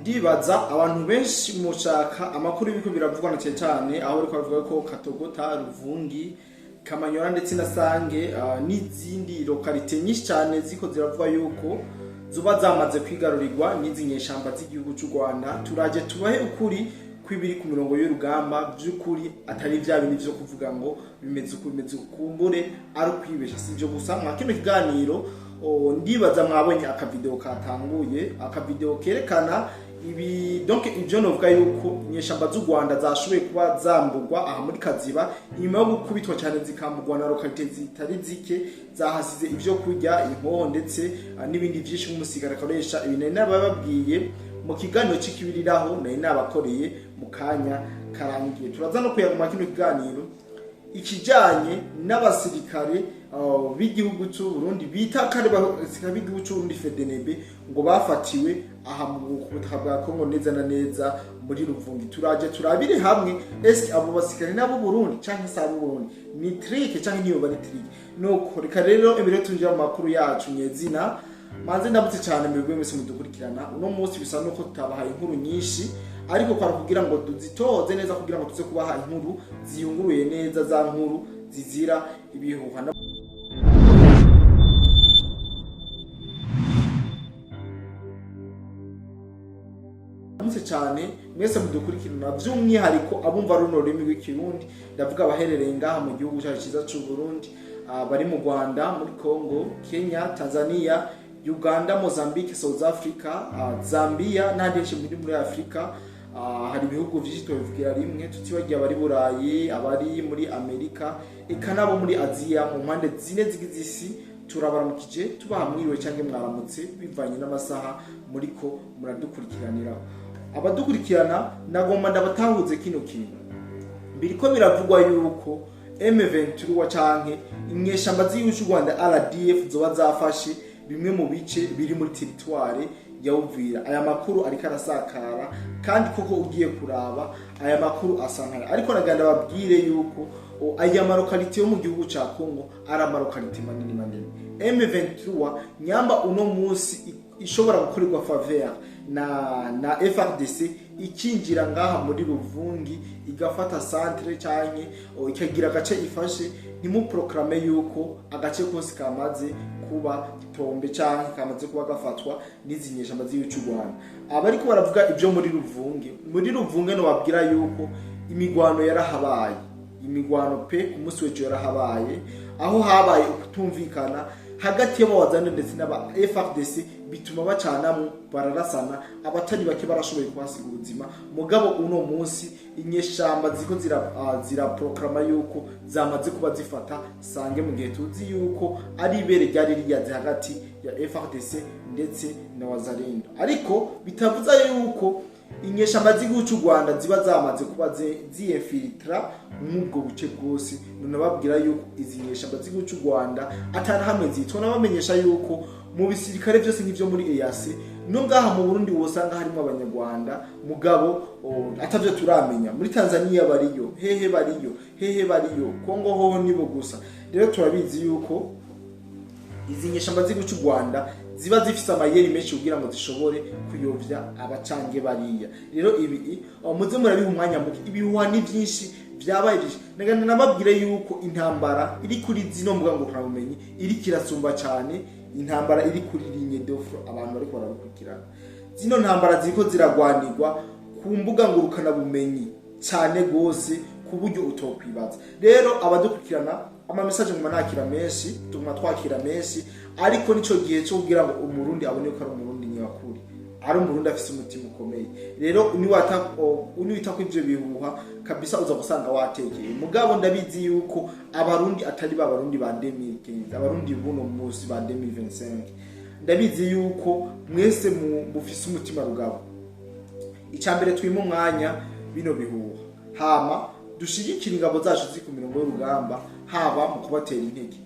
ndibaza abantu benshi mushaka amakuru y'ibiko biravugwa cyane aho ariko bavuga ko Katogota, Ruvungi, Kamanyora ndetse na Sange n'izindi lokalite nyinshi cyane ziko ziravuga yuko zuba zamaze kwigarurirwa n'izi nyeshamba z'igihugu cy'u Rwanda. Turaje tubahe ukuri kwibiri ku mirongo y'urugamba by'ukuri atari bya bintu byo kuvuga ngo bimeze kumbure ari kwibesha. Sivyo gusa mwa kino kiganiro ndibaza mwabonye akavideo katanguye, akavideo kerekana ibi donc ivyo novuga yuko nyeshamba z'u Rwanda zashoboye kuba zambugwa aha muri Kaziba nyuma yo gukubitwa cyane zikambugwa na lokalite zitari zike zahasize ivyo kurya, inkoho ndetse n'ibindi vyinshi nk'umusigara akoresha. Ibi nari nababwiye mu kiganiro c'ikibiriraho nari nabakoreye mu kanya karangiye. Turaza no kuyaguma kino kiganiro ikijanye n'abasirikare b'igihugu cy'u Burundi bita kare basirikare b'igihugu cy'u Burundi FDNB ngo bafatiwe aha mu butaka bwa Kongo neza na neza muri Ruvungi. Turaje turabire hamwe ese abo basirikare nabo Burundi canke sabo Burundi ni trick canke niyo bari trick. Nuko reka rero imbere tunjira mu makuru yacu nyezina manze ndabutse cyane mwebwe mwese mudukurikirana. Uno munsi bisa nuko tutabahaye inkuru nyinshi ariko kwa kugira ngo tuzitoze neza kugira ngo tuze kubaha inkuru ziyunguruye neza za nkuru zizira ibihuha. Ndamutse cyane mwese mudukurikirana by'umwihariko abumva runo rurimi rw'ikirundi, ndavuga abaherereye ngaha mu gihugu cyacu cyiza cy'u Burundi, bari mu Rwanda, muri Congo, Kenya, Tanzania, Uganda, Mozambique, South Africa, Zambia n'ahandi muri Afrika. Hari ibihugu byinshi tubivugira rimwe tutibagiye abari Burayi, abari muri Amerika, eka nabo muri Aziya, mu mpande zine z'isi. Turabaramukije tubaha mwiriwe cyangwa mwaramutse bivanye n'amasaha muriko muradukurikiranira. Abadukurikirana nagomba ndabatahuze kino kintu biriko biravugwa yuko M23 canke inyeshamba z'igihugu cy'u Rwanda RDF zoba zafashe bimwe mu bice biri muri territoire ya Uvira. Aya makuru ariko arasakara kandi koko ugiye kuraba aya makuru asankara, ariko naganda babwire yuko aya marokalite yo mu gihugu ca Kongo ari amarokalite manini. M23 nyamba uno munsi ishobora gukorerwa faveur na FRDC ikinjira ngaha muri Ruvungi igafata centre cyane ikagira agace ifashe, ntimuproclame yuko agace kose kamaze kuba tombe cyane kamaze kuba gafatwa n'izinyeshamba z'igihugu cy'u Rwanda. Abariko baravuga ibyo muri Ruvungi no babwira yuko imigwano yarahabaye, imigwano pe ku munsi w'ejo yarahabaye, aho habaye ukutumvikana hagati y'abawazana ndetse n'aba FRDC bituma bacanamo bararasana, abatari bake barashoboye kwasiga ubuzima. Mugabo uno munsi inyeshamba ziko zira proclama yuko zamaze kuba zifata Sange, mu gihe tuzi yuko ari ibere ryari riyaze hagati ya FRDC ndetse na Wazalendo, ariko bitavuza yuko inyeshamba z'igihugu cy'u Rwanda ziba zamaze kuba ziyefiltra nk'ubwo buce bwose. None babwira yuko izi nyeshamba z'igihugu cy'u Rwanda atana hamwe zitwa nabamenyesha yuko mu bisirikare byose nk'ivyo muri EAC no ngaha mu Burundi wosanga harimo abanyarwanda, mugabo atavyo turamenya. Muri Tanzania bariyo, hehe bariyo, Kongo hoho nibo gusa. Rero turabizi yuko izi nyeshamba z'igihugu cy'u Rwanda ziba zifise amayeri menshi kugira ngo zishobore kuyovya abacange bariya. Rero ibi muze murabiha umwanya muke, ibihuha ni byinshi byabaye. Naganda nababwire yuko intambara iri kuri zino mbuga ngo ntabumenyi iri kirasumba cyane intambara iri kuri ligne d'offre abantu bariko barakurikirana. Zino ntambara ziko ziragwanirwa ku mbuga ngurukana bumenyi cyane gose ku buryo utokwibaza. Rero abadukurikirana ama message mu manakira menshi, tuma twakira menshi, ariko nico gihe cyo kugira ngo umurundi abone ko ari umurundi nyakuri, ari umurundi afise umutima ukomeye. Rero uniwita ko ivyo bihuha kabisa uza gusanga watekeye. Mugabo ndabizi yuko abarundi atari babarundi ba 2015, abarundi buno munsi ba 2025. Ndabizi yuko mwese mufise umutima rugabo. Icambere twimo mwanya bino bihuha, hama dushigikira ingabo zacu ziri ku mirongo y'urugamba, haba mu kubatera intege.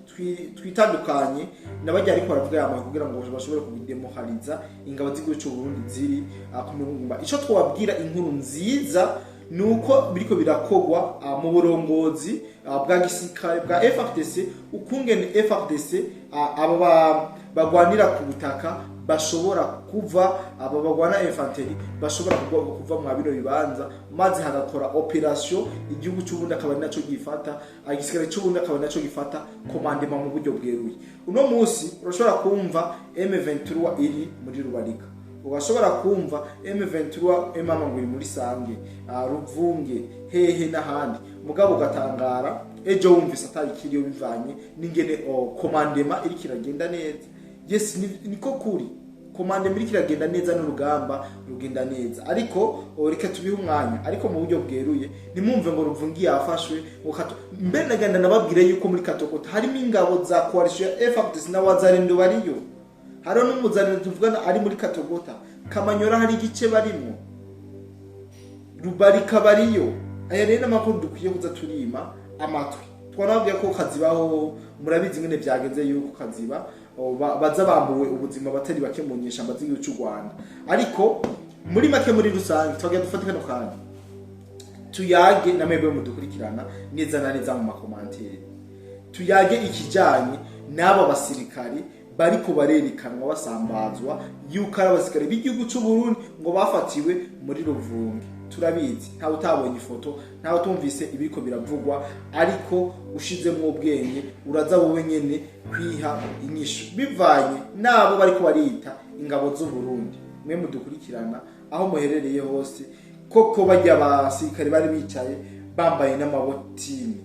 Twitandukanye n'abajya ariko baravuga yama kugira ngo bashobore kubidemohariza ingabo z'igihugu cy'u Burundi ziri ku mirongo. Ico twabwira inkuru nziza nuko biriko birakogwa mu burongozi bwa gisirikare bwa FRDC, ukungene FRDC aba bagwanira ku butaka bashobora kuva aba bagwana infanteri bashobora kuva mu bino bibanza maze hagakora operation igihugu cy'ubundi akaba ari naco gifata igisirikare cy'ubundi akaba naco gifata commandement mu buryo bweruye. Uno munsi urashobora kumva M23 iri muri Rubarika, ugashobora kumva M23 emama ngo iri muri Sange, Ruvunge, hehe n'ahandi, mugabo gatangara ejo wumvise atabikiriyo bivanye n'ingene commandement iri kiragenda neza. Yes, niko kuri commandement iri kiragenda neza n'urugamba rugenda neza, ariko reka tubihe umwanya, ariko mu buryo bweruye nimumve ngo Ruvungi yafashwe mbere nagenda nababwire yuko muri Katogota harimo ingabo za coalition ya FARDC na Wazalendo bariyo, hari n'umuzaniro tuvugana ari muri Katogota, Kamanyora hari igice barimo, Rubarika bariyo. Aya rero amakuru dukwiye kuza turima amatwi. Twanabwiye ko kazibaho, murabizi ngene byagenze yuko kaziba baza bambuwe ubuzima batari bake mu nyeshamba z'igihugu cy'u Rwanda, ariko muri make muri rusange twagiye dufata kano kanya tuyage namwebwe mudukurikirana neza na neza mu makomantere, tuyage ikijanye n'aba basirikari bariko barerekanwa basambazwa yuko ari abasirikari b'igihugu cy'u Burundi ngo bafatiwe muri Ruvungi. Turabizi nta utabonye ifoto, nta utumvise ibiko biravugwa, ariko ushizemo ubwenge uraza wowe nyene kwiha inyishu bivanye nabo bariko barita ingabo z'u Burundi. Mwe mudukurikirana aho muherereye hose, koko bajya abasirikari bari bicaye bambaye n'amabotini,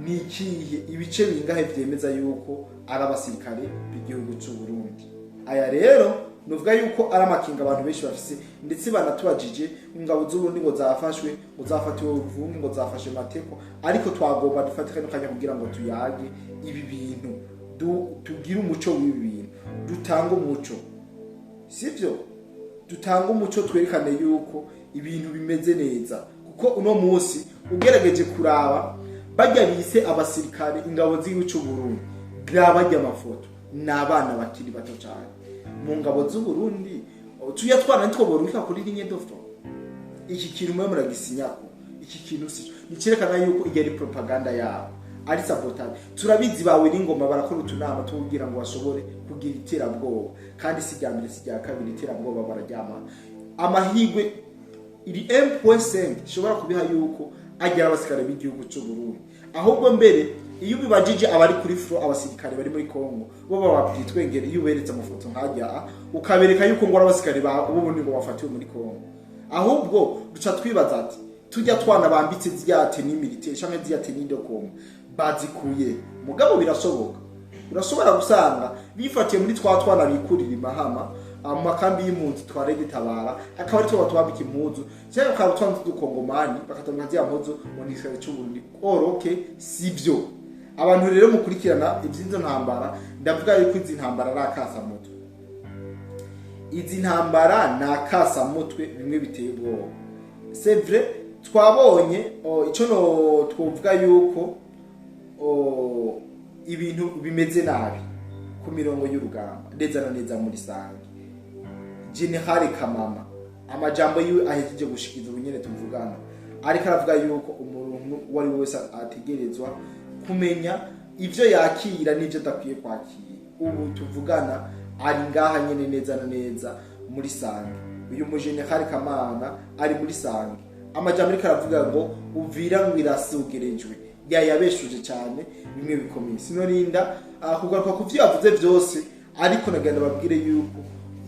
nikihe ibice bingahe vyemeza yuko ari abasirikare b'igihugu cy'u Burundi? Aya rero nuvuga yuko ari amakinga abantu benshi bafise, ndetse banatubajije ingabo z'u Burundi ngo zafashwe, ngo zafatiwe Ruvungi, ngo zafashe Mateko, ariko twagomba dufatike no kanya kugira ngo tuyage ibi bintu, tugira umuco w'ibi bintu, dutanga umuco, sivyo? Dutanga umuco twerekane yuko ibintu bimeze neza, kuko uno munsi ugerageje kuraba bajya bise abasirikare ingabo z'igihugu cy'u Burundi, grabajya amafoto n'abana bakiri bato cyane mu ngabo z'u Burundi, tuyatwana nitwo borurika kuri linye dofto. Iki kintu mwe muragisinyako, iki kintu si nicerekana yuko iyo ari propaganda yabo, ari sabotage. Turabizi bawe n'ingoma barakora utunama tugira ngo bashobore kugira iterabwoba, kandi si rya mbere si rya kabiri iterabwoba bararyama. Amahigwe iri M.5 shobora kubiha yuko agira abasirikare b'igihugu cy'u Burundi, ahubwo mbere iyo bibajije abari kuri fro abasirikare bari muri Kongo bo bababyitwengere, iyo uberetse amafoto nkajya ukabereka yuko ngo abasirikare ba ubundi ngo bafatiwe muri Kongo, ahubwo duca twibaza ati tujya twana bambitse ziyate ni militaire cyangwa ziyate ni dokom bazikuye. Mugabo birashoboka, urashobora gusanga bifatiye muri twana bikurira imahama mu makambi y'impunzi twarege tabara, akaba ari twa twabika impuzu cyangwa akaba twanze dukongomani bakatamwa zya mpuzu mu nishaje cy'uburundi. Okay, sibyo. Abantu rero mukurikirana ibyinzo ntambara, ndavuga yuko izi ntambara ari akasa mutwe, izi ntambara na akasa mutwe bimwe biteye ubwoba. C'est vrai, twabonye ico no twovuga yuko ibintu bimeze nabi ku mirongo y'urugamba ndeza na neza muri Sange. General Kamama amajambo yiwe ahejeje gushikiza ubunyene tuvugana, ariko aravuga yuko umuntu wari wese ategerezwa kumenya ivyo yakira n'ivyo adakwiye kwakira. Ubu tuvugana ari ngaha nyene neza na neza muri Sange. Uyu mu General Kamana ari muri Sange, amajambo ariko aravuga ngo uvira ngo irasugerejwe, yayabeshuje cyane bimwe bikomeye. Sinorinda kugaruka ku vyo yavuze vyose, ariko nagenda babwire yuko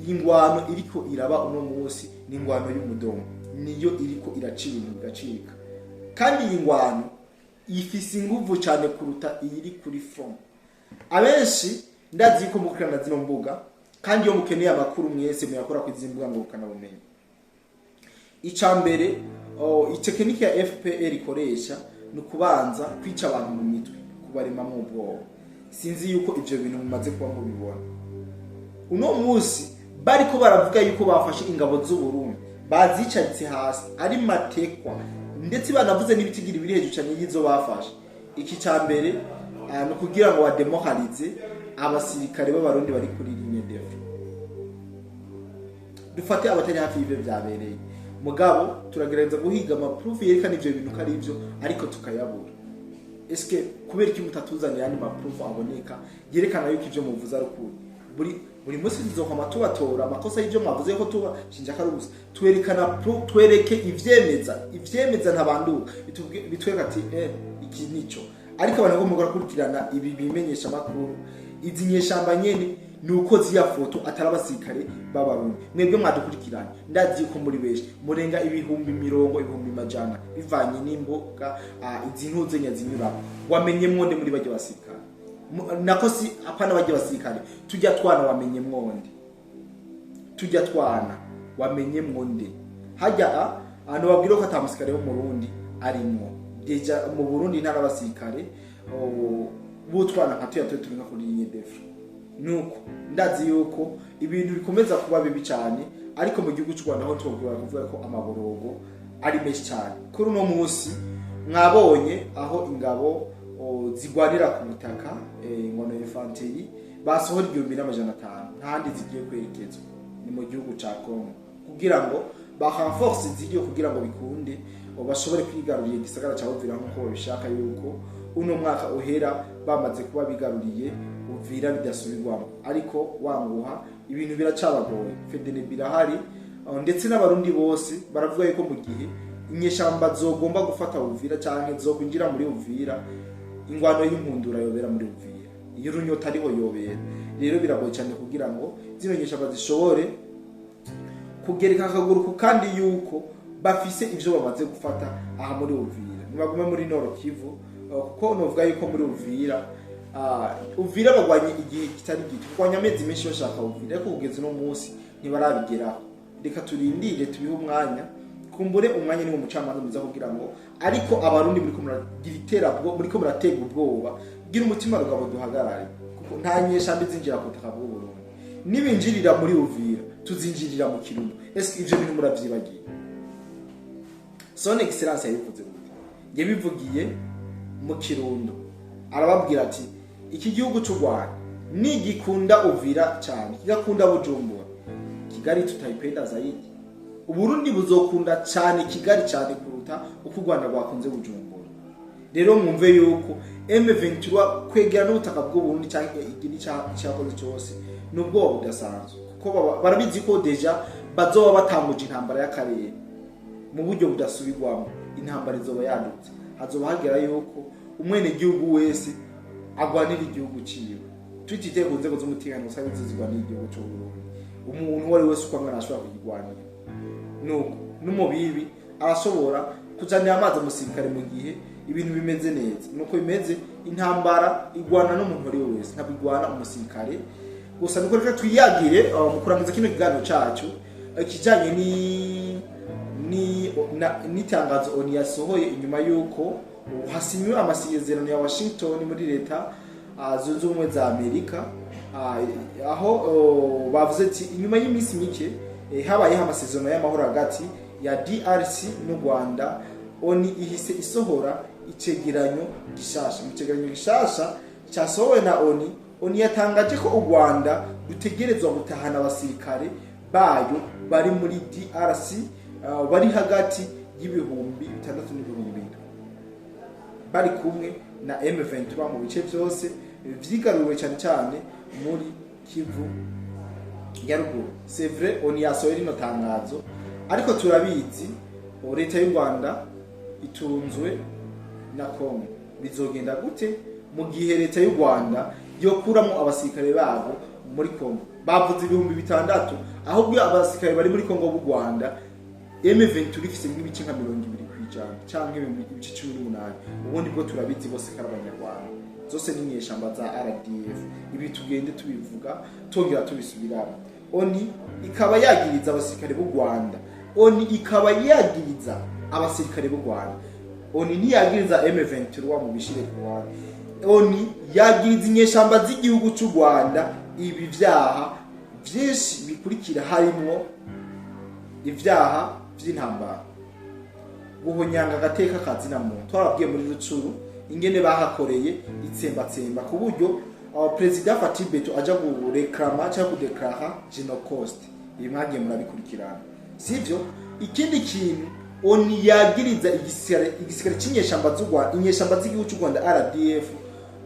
ingwano iriko iraba uno munsi ni ingwano y'umudomo, niyo iriko iracira ibintu bigacika, kandi iyi ngwano ifise inguvu cyane kuruta iri kuri front. Abenshi ndazi ko mukurana zino mbuga, kandi iyo mukeneye amakuru mwese muyakora ku izi mbuga ngo ukanabumenye. Icambere itekinike ya FPR ikoresha no kubanza kwica abantu mu mitwe, kubarema mu bwoba. Sinzi yuko ivyo bintu mumaze kuba mubibona. Uno munsi bariko baravuga yuko bafashe ingabo z'u Burundi, bazicaritse hasi ari matekwa, ndetse banavuze n'ibitigira biri hejuru cyane yizo bafashe. Iki cambere no kugira ngo bademokarize abasirikare b'abarundi bari kuri ligne defo. Dufate abatari hafi y'ibyo byabereye, mugabo turagerageza guhiga amaproof yerekana ivyo bintu kari ivyo, ariko tukayabura. Eske kubera iki mutatuzanira andi maproof aboneka yerekana yuko ivyo muvuza ari ukuri? buri munsi tuzokwama tubatora amakosa y'ibyo mwavuze ko tuba shinja karubusa twereke ivyemeza ntabanduka bitwereka ati iki nico ariko abantu bagomba gukurikirana ibi bimenyesha makuru izi nyeshamba nyene nuko ziya foto atarabasirikare b'abarundi mwebwe mwadukurikiranye ndazi ko muri beshi murenga ibihumbi 100 bivanye n'imboga izi ntuze nyazinyura wamenye mwonde muri bajye basirikare nako si apana bajye basirikare tujya twana wamenye mwonde hajya ano babwira ko atamusikare wo mu Burundi arimo deja mu Burundi ntara basirikare butwana nka turi nka kuri nyedefu nuko ndazi yuko ibintu bikomeza kuba bibi cyane ariko mu gihugu cy'u Rwanda aho tuvuga ko amaborogo ari menshi cyane kuri uno munsi mwabonye aho ingabo zigwanira ku butaka inkono y'infanteri basohora 1500 ntandi zigiye kwerekezwa ni mu gihugu cya Congo kugira ngo barenforce zigiye kugira ngo bikunde bashobore kwigarurira igisagara cya Uvira nkuko babishaka yuko uno mwaka uhera bamaze kuba bigaruriye Uvira bidasubirwamo ariko wanguha ibintu biracabagoye fedene birahari ndetse n'abarundi bose baravuga yuko mu gihe inyeshamba zogomba gufata Uvira cyane zo kwinjira muri Uvira ingwano y'impundura yobera muri Uvira iyo runyota ariho yobera rero biragoye cyane kugira ngo zino nyeshamba zishobore kugereka akaguru kandi yuko bafise ivyo bamaze gufata aha muri Uvira nibagume muri Nord Kivu kuko novuga yuko muri Uvira bagwanye igihe kitari gito kwanya amezi menshi bashaka Uvira ariko kugeza no munsi ntibarabigeraho reka turindire tubihe umwanya kumbure umwanya ni mu mucamanza muza kugira ngo ariko abarundi muri ko muragira iterabwo muri ko muratega ubwoba gira umutima rugabo duhagarare kuko nta nyeshambi zinjira ku butaka bw'u Burundi nibinjirira muri Uvira tuzinjirira mu Kirundo ese ivyo bintu muravyibagiye son excellence yabivuze gute yabivugiye mu Kirundo arababwira ati iki gihugu cy'u Rwanda nigikunda Uvira cyane kigakunda Bujumbura Kigali tutayipenda zaidi Uburundi buzokunda cyane Kigali cyane kuruta uko u Rwanda rwakunze Bujumbura rero mwumve yuko M23 kwegera n'ubutaka bw'u Burundi cyangwa igini cyakoze cyose nubwo budasanzwe kuko barabizi ko deja bazoba batanguje intambara y'akarere mu buryo budasubirwamo intambara izoba yandutse hazoba hagera yuko umwene gihugu wese agwanira igihugu ciwe twitite ku nzego z'umutekano usabe zizigwanira igihugu cy'u Burundi umuntu wari wese uko angana ashobora kugirwanira nuko n'umubibi arashobora kuzanira amazi umusirikare mu gihe ibintu bimeze neza nuko bimeze intambara igwana n'umuntu wari wese ntabigwana umusirikare gusa nuko reka twiyagire mu kurangiza kino kiganiro cyacu kijanye ni tangazo oni yasohoye inyuma yuko hasinywe amasezerano ya Washington muri leta zunze ubumwe za Amerika aho bavuze ati inyuma y'iminsi mike habayeho amasezerano y'amahoro hagati ya DRC n'u Rwanda oni ihise isohora icegeranyo gishasha mu cegeranyo gishasha cyasohowe na oni yatangaje ko u Rwanda rutegerezwa gutahana abasirikare bayo bari muri DRC bari hagati y'ibihumbi 6 n'ibihumbi 2 bari kumwe na M23 mu bice byose vyigaruriwe cyane muri Kivu ya ruguru c'est vrai on yasohora ino tangazo ariko turabizi leta y'u Rwanda itunzwe na Congo bizogenda gute mu gihe leta y'u Rwanda yokuramo abasirikare babo muri Congo bavuze ibihumbi 6 ahubwo abasirikare bari muri Congo b'u Rwanda M23 ifise nk'ibice nka 20% cyangwa ibice 18 ubundi bwo turabizi bose karabanyarwanda zose ni nyeshamba za RDF ibi tugende tubivuga tongera tubisubiramo oni ikaba yagiriza abasirikare b'u Rwanda oni ikaba yagiriza abasirikare b'u Rwanda oni ntiyagiriza M23 mu bishire ku Rwanda oni yagiriza inyeshamba z'igihugu cy'u Rwanda ibi vyaha byinshi bikurikira harimo ivyaha by'intambara guhonyanga gateka kazina muntu twarabwiye muri rucuru ingene bahakoreye itsembatsemba ku buryo president Fatibeto aja gureklama cyangwa kudeklara genocide ibi mwagiye murabikurikirana sivyo ikindi kintu oni yagiriza igisirikare cy'inyeshamba z'u Rwanda inyeshamba z'igihugu cy'u Rwanda RDF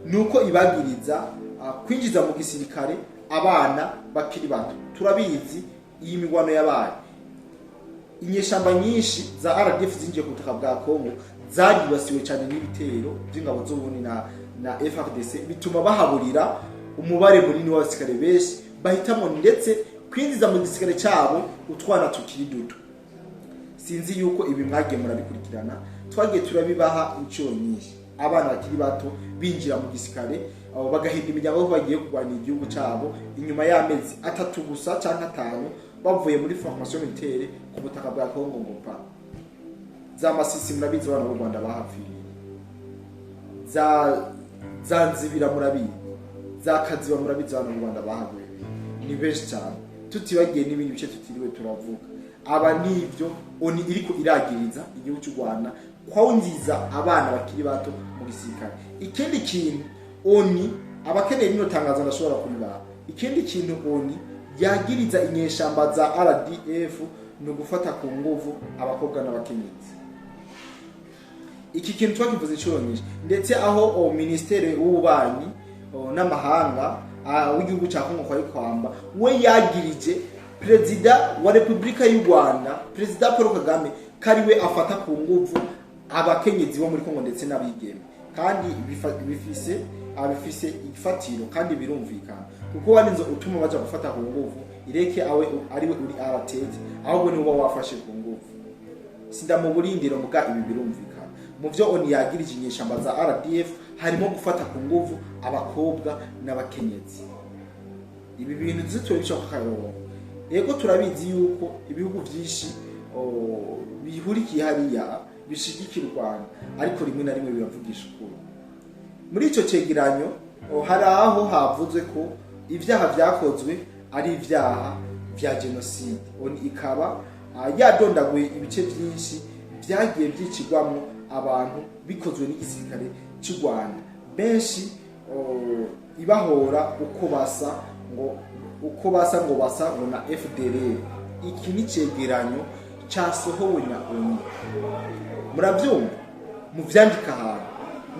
nuko ibagiriza kwinjiza mu gisirikare abana bakiri bato. Turabizi iyi migwano yabaye, inyeshamba nyinshi za RDF zinjiye ku butaka bwa Kongo zaribasiwe cyane n'ibitero by'ingabo z'Uburundi na FARDC, bituma bahaburira umubare munini w'abasirikare benshi, bahitamo ndetse kwinjiza mu gisirikare cyabo utwana tukiri duto. Sinzi yuko ibi mwagiye murabikurikirana, twagiye turabibaha inshuro nyinshi. Abana bakiri bato binjira mu gisirikare bagahinda imiryango aho bagiye kurwanira igihugu cyabo, inyuma y'amezi 3 gusa cyangwa 5 bavuye muri formation militaire ku butaka bwa Kongo ngo pa. Za Masisi murabizi abana b'u Rwanda bahapfiriye, za Nzibira murabizi, za Kaziba murabizi abana b'u Rwanda bahaguye. Ni benshi cyane, tutibagiye n'ibindi bice tutiriwe turavuga. Aba nivyo oni iriko iragiriza igihugu cy'u Rwanda kwawunziza abana bakiri bato mu gisirikare. Ikindi kintu oni abakeneye bino tangazo ndashobora kubibaha. Ikindi kintu oni yagiriza inyeshamba za RDF no gufata ku nguvu abakobwa n'abakenyezi. Iki kintu twakivuze inshuro nyinshi, ndetse aho ministere w'ububanyi n'amahanga w'igihugu cya Kongo kwa ikwamba we yagirije Perezida wa Republika y'u Rwanda, Perezida Paul Kagame, kariwe afata ku nguvu abakenyezi bo muri Kongo ndetse n'abigeme, kandi bifise ifatiro kandi birumvikana, kuko waninzo utuma baje gufata ku nguvu ireke awe ariwe uri aratete, ahubwo ni uba wafashe ku nguvu. Sinda mu burindiro muga ibi birumvikana. Mu byo oni yagirije inyeshamba za RDF harimo gufata ku nguvu abakobwa n'abakenyezi. Ibi bintu zitwe bico kakaro. Yego turabizi yuko ibihugu byinshi bihurikiye hariya bishigikira u Rwanda, ariko rimwe na rimwe biravugisha ukuri. Muri ico cegeranyo hari aho havuzwe ko ivyaha vyakozwe ari ivyaha vya genocide. Oni ikaba yadondaguye ibice byinshi byagiye byicirwamo abantu bikozwe n'igisirikare cy'u Rwanda, benshi ibahora uko basa ngo basa na FDLR. Iki ni cegeranyo cyasohowe na ONU, murabyumva mu vyandika ahantu.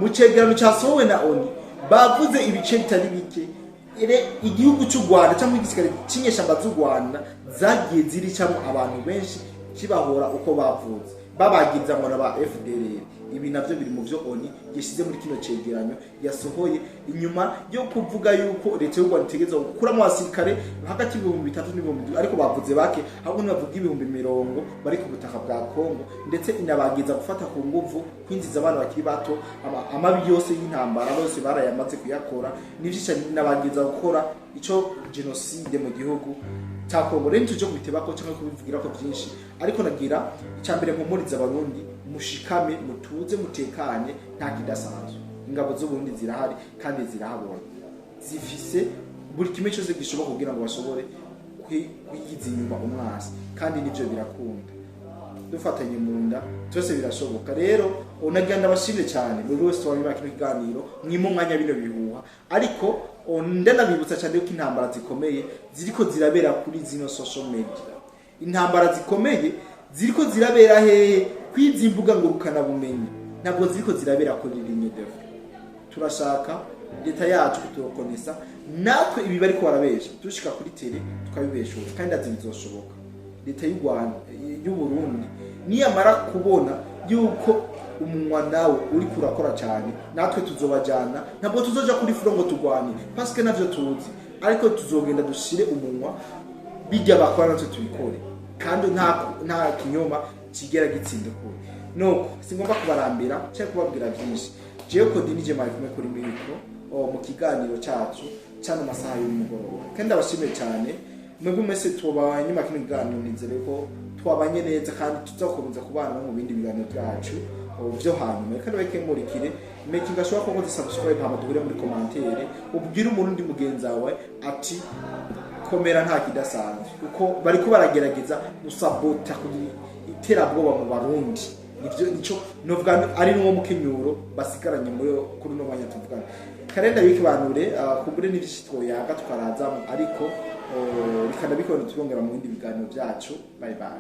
Mu cegeranyo cyasohowe na ONU bavuze ibice bitari bike igihugu cy'u Rwanda cyangwa igisirikare cy'inyeshamba z'u Rwanda zagiye ziricamo abantu benshi kibahora uko bavuze, babagiza ngo naba FDLR. Ibi navyo biri mu byo ONU yashize muri kino cegeranyo yasohoye, inyuma yo kuvuga yuko leta y'u Rwanda itegeza gukura mu basirikare hagati y'ibihumbi 3 n'ibihumbi 2, ariko bavuze bake, ahubwo bavuga ibihumbi 100 bari ku butaka bwa Kongo, ndetse inabagiza gufata ku nguvu kwinjiza abana bakiri bato. Amabi yose y'intambara bose barayamaze kuyakora, nivyo inabagiza gukora ico genocide mu gihugu cya Kongo. Rero cyo kubitebako cyangwa kubivugira ko byinshi, ariko nagira icyambere mpumuriza abarundi, mushikame, mutuze, mutekanye, nta kidasanzwe. Ingabo z'Uburundi zirahari kandi zirahabona, zifise buri kimwe cyose gishoboka kugira ngo bashobore kwigiza inyuma umwasi, kandi nivyo birakunda. Dufatanye mu nda twese birashoboka. Rero onaganda bashimye cyane buri wese wabimaka ikiganiro mwimo mwanya bino bihuha, ariko ndanabibutsa cyane yuko intambara zikomeye ziriko zirabera kuri zino social media. Intambara zikomeye ziriko zirabera hehe? Kwizi mbuga ngurukana bumenyi, ntabwo ziriko zirabera kuri ligne de front. Turashaka leta yacu kutukonesa natwe ibi bari ko barabesha, tushika kuri tele tukabibesha, kandi azizoshoboka. Leta y'u Rwanda y'u Burundi niyamara kubona yuko umunwa nawe uri kurakora cyane, natwe tuzobajana, ntabwo tuzoja kuri frongo tugwani parce que navyo tuzi, ariko tuzogenda dushire umunwa bijya bakora natwe tubikore, kandi nta kinyoma kigera gitsinda kuri. Nuko singomba kubarambira cyangwa kubabwira byinshi. Jewe ko dinije mari kumwe kuri mikro mu kiganiro cyacu cyane amasaha y'umugoroba, kandi abashimye cyane mwebwe mwese tubanye nyuma kino kiganiro. Nizere ko twabanye neza kandi tuzakomeza kubana mu bindi biganiro byacu byo hanyuma. Kandi bakemurikire making ashobora ko subscribe, hama duhure muri commentaire, ubwire umurundi mugenzi wawe ati komera nta kidasanzwe, uko bari ko baragerageza gusabota kuri iterabwoba mu Barundi. Nivyo nico novuga ari n'uwo mukenyuro basigaranye muri kuri no mwanya tuvugana. Karenda wiki banure kumbure n'ibishitwo yaga tukaraza, ariko bikana bikora tubongera mu bindi biganiro byacu. Bye bye.